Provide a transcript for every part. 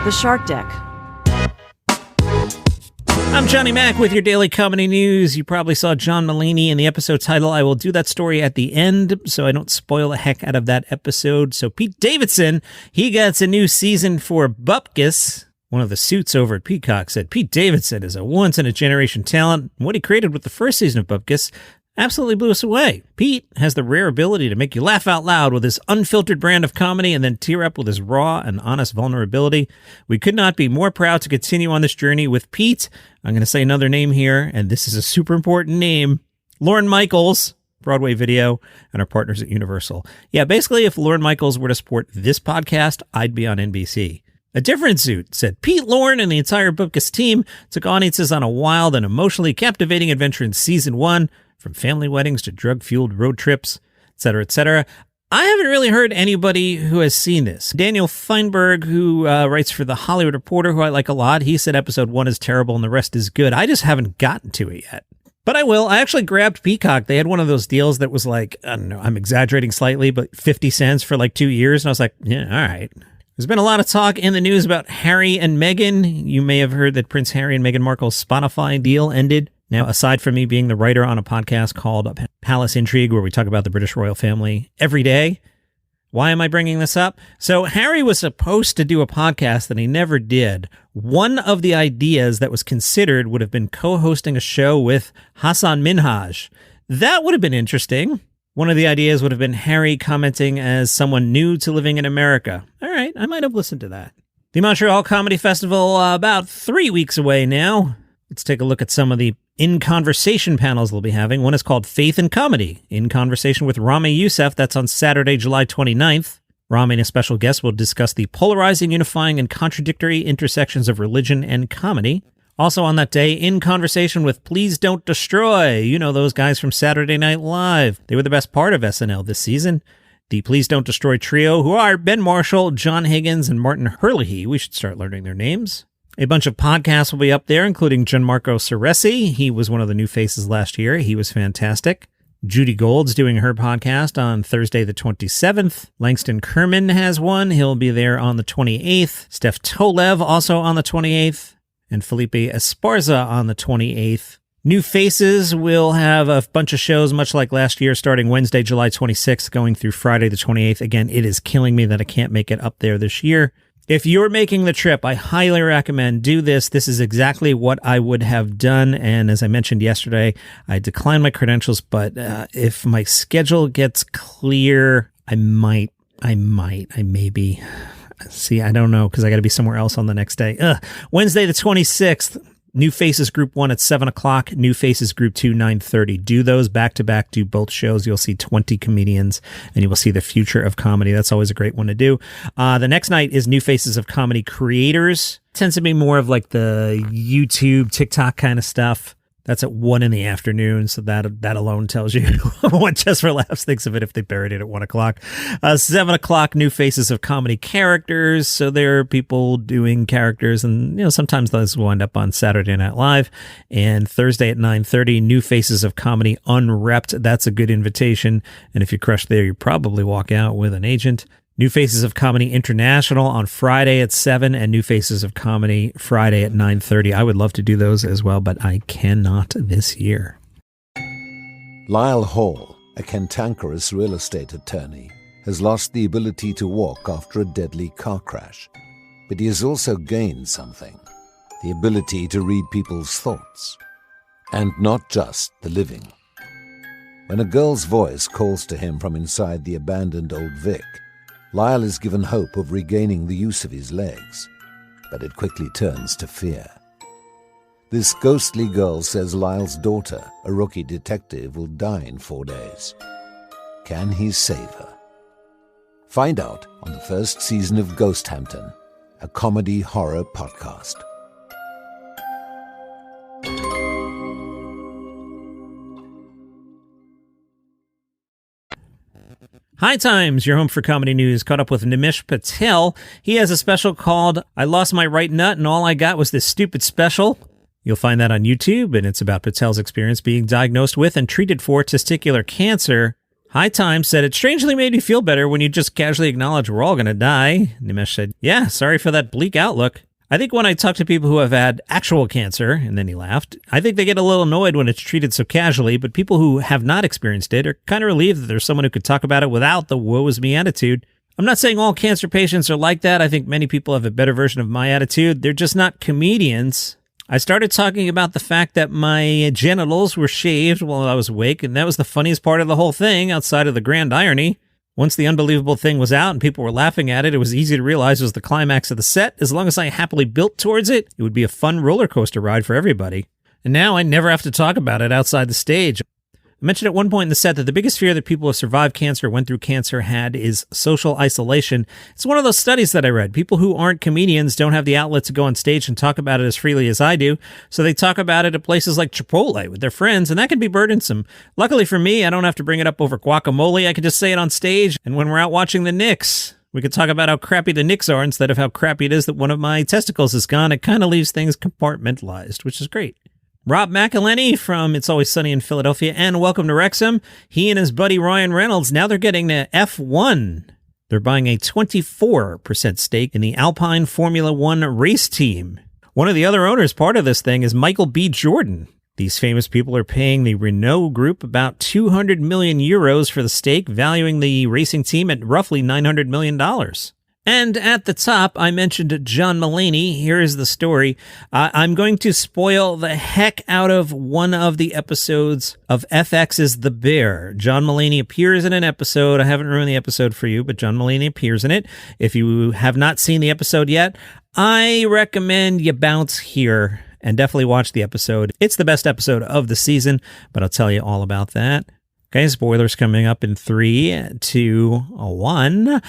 The Shark Deck. I'm Johnny Mac with your daily comedy news. You probably saw John Mulaney in the episode title. I will do that story at the end so I don't spoil the heck out of that episode. So Pete Davidson, he gets a new season for Bupkis. One of the suits over at Peacock said Pete Davidson is a once-in-a-generation talent. What he created with the first season of Bupkis absolutely blew us away. Pete has the rare ability to make you laugh out loud with his unfiltered brand of comedy and then tear up with his raw and honest vulnerability. We could not be more proud to continue on this journey with Pete. I'm going to say another name here, and this is a super important name. Lorne Michaels, Broadway Video, and our partners at Universal. Yeah, basically, if Lorne Michaels were to support this podcast, I'd be on NBC. A different suit said Pete, Lorne, and the entire Bupkis team took audiences on a wild and emotionally captivating adventure in season 1, from family weddings to drug-fueled road trips, etc., etc. I haven't really heard anybody who has seen this. Daniel Feinberg, who writes for The Hollywood Reporter, who I like a lot, he said episode 1 is terrible and the rest is good. I just haven't gotten to it yet. But I will. I actually grabbed Peacock. They had one of those deals that was like, I don't know, I'm exaggerating slightly, but 50 cents for like 2 years. And I was like, yeah, all right. There's been a lot of talk in the news about Harry and Meghan. You may have heard that Prince Harry and Meghan Markle's Spotify deal ended. Now, aside from me being the writer on a podcast called Palace Intrigue, where we talk about the British royal family every day, why am I bringing this up? So Harry was supposed to do a podcast that he never did. One of the ideas that was considered would have been co-hosting a show with Hasan Minhaj. That would have been interesting. One of the ideas would have been Harry commenting as someone new to living in America. All right, I might have listened to that. The Montreal Comedy Festival, about 3 weeks away now. Let's take a look at some of the In Conversation panels we'll be having. One is called Faith and Comedy, in conversation with Rami Youssef. That's on Saturday, July 29th. Rami and a special guest will discuss the polarizing, unifying, and contradictory intersections of religion and comedy. Also on that day, In Conversation with Please Don't Destroy. You know those guys from Saturday Night Live. They were the best part of SNL this season. The Please Don't Destroy trio, who are Ben Marshall, John Higgins, and Martin Herlihy. We should start learning their names. A bunch of podcasts will be up there, including Gianmarco Ceresi. He was one of the new faces last year. He was fantastic. Judy Gold's doing her podcast on Thursday the 27th. Langston Kerman has one. He'll be there on the 28th. Steph Tolev also on the 28th. And Felipe Esparza on the 28th. New Faces will have a bunch of shows, much like last year, starting Wednesday, July 26th, going through Friday the 28th. Again, it is killing me that I can't make it up there this year. If you're making the trip, I highly recommend do this. This is exactly what I would have done. And as I mentioned yesterday, I declined my credentials, but if my schedule gets clear, I maybe. See, I don't know, because I got to be somewhere else on the next day. Wednesday the 26th. New Faces Group 1 at 7 o'clock, New Faces Group 2, 9:30. Do those back-to-back, do both shows. You'll see 20 comedians, and you will see the future of comedy. That's always a great one to do. The next night is New Faces of Comedy Creators. Tends to be more of like the YouTube, TikTok kind of stuff. That's at 1 in the afternoon, so that alone tells you what Just for Laughs thinks of it if they buried it at 1 o'clock. 7 o'clock, New Faces of Comedy Characters. So there are people doing characters, and sometimes those wind up on Saturday Night Live. And Thursday at 9:30, New Faces of Comedy Unrepped. That's a good invitation. And if you crush there, you probably walk out with an agent. New Faces of Comedy International on Friday at 7 and New Faces of Comedy Friday at 9:30. I would love to do those as well, but I cannot this year. Lyle Hall, a cantankerous real estate attorney, has lost the ability to walk after a deadly car crash. But he has also gained something, the ability to read people's thoughts. And not just the living. When a girl's voice calls to him from inside the abandoned Old Vic, Lyle is given hope of regaining the use of his legs, but it quickly turns to fear. This ghostly girl says Lyle's daughter, a rookie detective, will die in 4 days. Can he save her? Find out on the first season of Ghost Hampton, a comedy horror podcast. High Times, your home for comedy news, caught up with Nimesh Patel. He has a special called I Lost My Right Nut and All I Got Was This Stupid Special. You'll find that on YouTube, and it's about Patel's experience being diagnosed with and treated for testicular cancer. High Times said, it strangely made me feel better when you just casually acknowledge we're all going to die. Nimesh said, yeah, sorry for that bleak outlook. I think when I talk to people who have had actual cancer, and then he laughed, I think they get a little annoyed when it's treated so casually, but people who have not experienced it are kind of relieved that there's someone who could talk about it without the woe is me attitude. I'm not saying all cancer patients are like that. I think many people have a better version of my attitude. They're just not comedians. I started talking about the fact that my genitals were shaved while I was awake, and that was the funniest part of the whole thing, outside of the grand irony. Once the unbelievable thing was out and people were laughing at it, it was easy to realize it was the climax of the set. As long as I happily built towards it, it would be a fun roller coaster ride for everybody. And now I never have to talk about it outside the stage. I mentioned at one point in the set that the biggest fear that people who have survived cancer, went through cancer, had is social isolation. It's one of those studies that I read. People who aren't comedians don't have the outlet to go on stage and talk about it as freely as I do, so they talk about it at places like Chipotle with their friends, and that can be burdensome. Luckily for me, I don't have to bring it up over guacamole. I can just say it on stage, and when we're out watching the Knicks, we could talk about how crappy the Knicks are instead of how crappy it is that one of my testicles is gone. It kind of leaves things compartmentalized, which is great. Rob McElheney from It's Always Sunny in Philadelphia and Welcome to Wrexham. He and his buddy Ryan Reynolds, now they're getting to F1. They're buying a 24% stake in the Alpine Formula One race team. One of the other owners part of this thing is Michael B. Jordan. These famous people are paying the Renault Group about 200 million euros for the stake, valuing the racing team at roughly $900 million. And at the top, I mentioned John Mulaney. Here is the story. I'm going to spoil the heck out of one of the episodes of FX's The Bear. John Mulaney appears in an episode. I haven't ruined the episode for you, but John Mulaney appears in it. If you have not seen the episode yet, I recommend you bounce here and definitely watch the episode. It's the best episode of the season, but I'll tell you all about that. Okay, spoilers coming up in 3, 2, 1.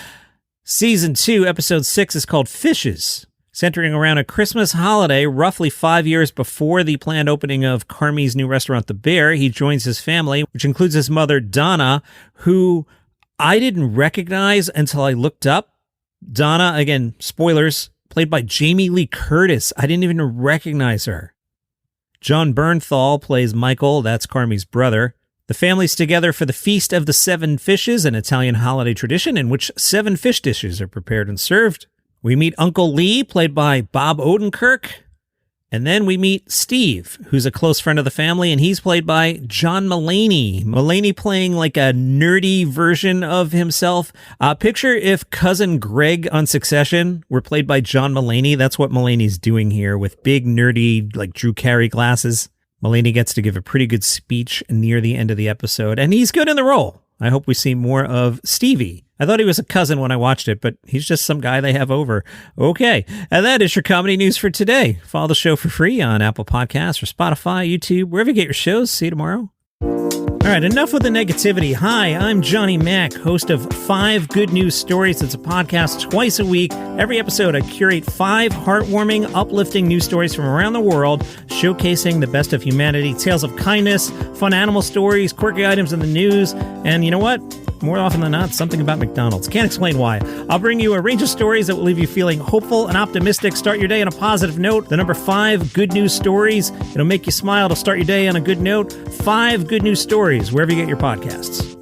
Season 2, Episode 6 is called Fishes, centering around a Christmas holiday roughly 5 years before the planned opening of Carmi's new restaurant, The Bear. He joins his family, which includes his mother, Donna, who I didn't recognize until I looked up. Donna, again, spoilers, played by Jamie Lee Curtis. I didn't even recognize her. John Bernthal plays Michael, that's Carmi's brother. The family's together for the Feast of the Seven Fishes, an Italian holiday tradition in which 7 fish dishes are prepared and served. We meet Uncle Lee, played by Bob Odenkirk. And then we meet Steve, who's a close friend of the family, and he's played by John Mulaney. Mulaney playing like a nerdy version of himself. Picture if Cousin Greg on Succession were played by John Mulaney. That's what Mulaney's doing here with big, nerdy, like Drew Carey glasses. Mulaney gets to give a pretty good speech near the end of the episode, and he's good in the role. I hope we see more of Stevie. I thought he was a cousin when I watched it, but he's just some guy they have over. Okay, and that is your comedy news for today. Follow the show for free on Apple Podcasts or Spotify, YouTube, wherever you get your shows. See you tomorrow. All right, enough with the negativity. Hi, I'm Johnny Mack, host of 5 Good News Stories. It's a podcast twice a week. Every episode, I curate 5 heartwarming, uplifting news stories from around the world, showcasing the best of humanity, tales of kindness, fun animal stories, quirky items in the news, and you know what? More often than not, something about McDonald's. Can't explain why. I'll bring you a range of stories that will leave you feeling hopeful and optimistic. Start your day on a positive note. The number 5 Good News Stories. It'll make you smile. It'll start your day on a good note. 5 Good News Stories, wherever you get your podcasts.